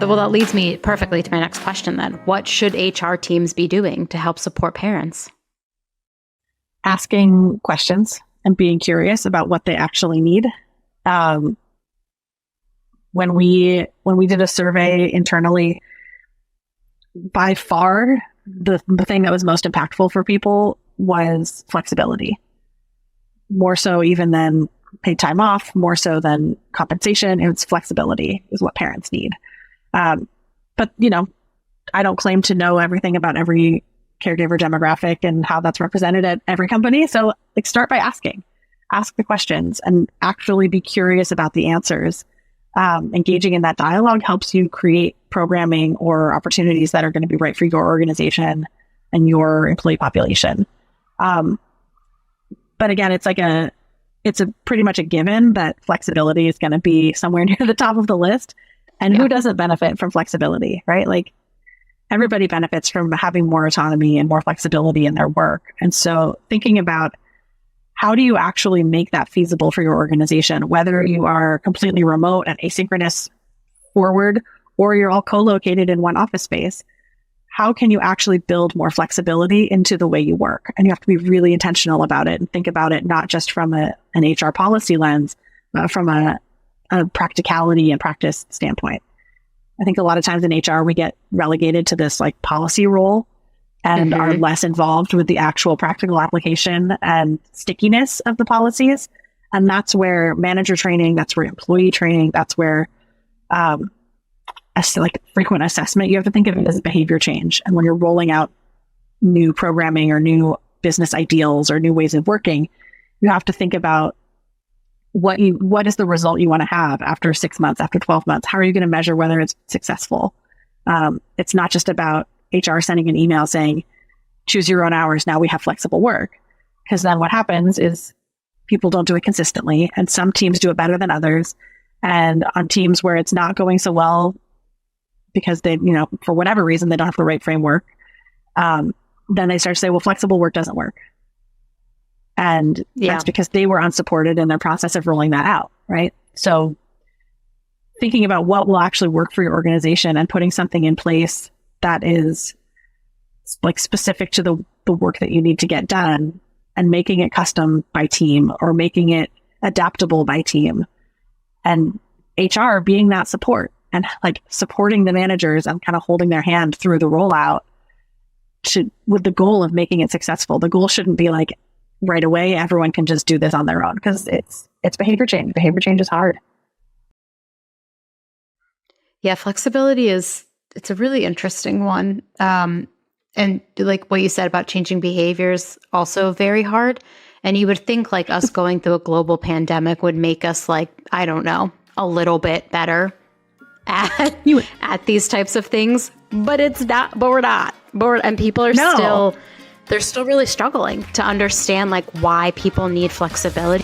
Well, that leads me perfectly to my next question then. What should HR teams be doing to help support parents? Asking questions and being curious about what they actually need. When we did a survey internally, by far the thing that was most impactful for people was flexibility. More so even than paid time off, more so than compensation. It's flexibility is what parents need. But I don't claim to know everything about every caregiver demographic and how that's represented at every company. So start by ask the questions and actually be curious about the answers. Engaging in that dialogue helps you create programming or opportunities that are going to be right for your organization and your employee population. But again, it's a pretty much a given that flexibility is going to be somewhere near the top of the list. And who doesn't benefit from flexibility, right? Like everybody benefits from having more autonomy and more flexibility in their work. And so thinking about how do you actually make that feasible for your organization, whether you are completely remote and asynchronous forward, or you're all co-located in one office space, how can you actually build more flexibility into the way you work? And you have to be really intentional about it and think about it not just from an HR policy lens, but from a practicality and practice standpoint. I think a lot of times in HR, we get relegated to this like policy role and are less involved with the actual practical application and stickiness of the policies. And that's where manager training, that's where employee training, that's where frequent assessment, you have to think of it as behavior change. And when you're rolling out new programming or new business ideals or new ways of working, you have to think about what is the result you want to have after 6 months, after 12 months? How are you going to measure whether it's successful? It's not just about HR sending an email saying, choose your own hours. Now we have flexible work. Because then what happens is people don't do it consistently. And some teams do it better than others. And on teams where it's not going so well because they, for whatever reason, they don't have the right framework, then they start to say, well, flexible work doesn't work. And that's because they were unsupported in their process of rolling that out, right? So thinking about what will actually work for your organization and putting something in place that is like specific to the work that you need to get done and making it custom by team or making it adaptable by team. And HR being that support and like supporting the managers and kind of holding their hand through the rollout with the goal of making it successful. The goal shouldn't be like, right away, everyone can just do this on their own because it's behavior change. Behavior change is hard. Yeah, flexibility it's a really interesting one. And like what you said about changing behaviors, also very hard. And you would think like us going through a global pandemic would make us like, I don't know, a little bit better at these types of things, but it's not, but we're not. And people are they're still really struggling to understand like why people need flexibility.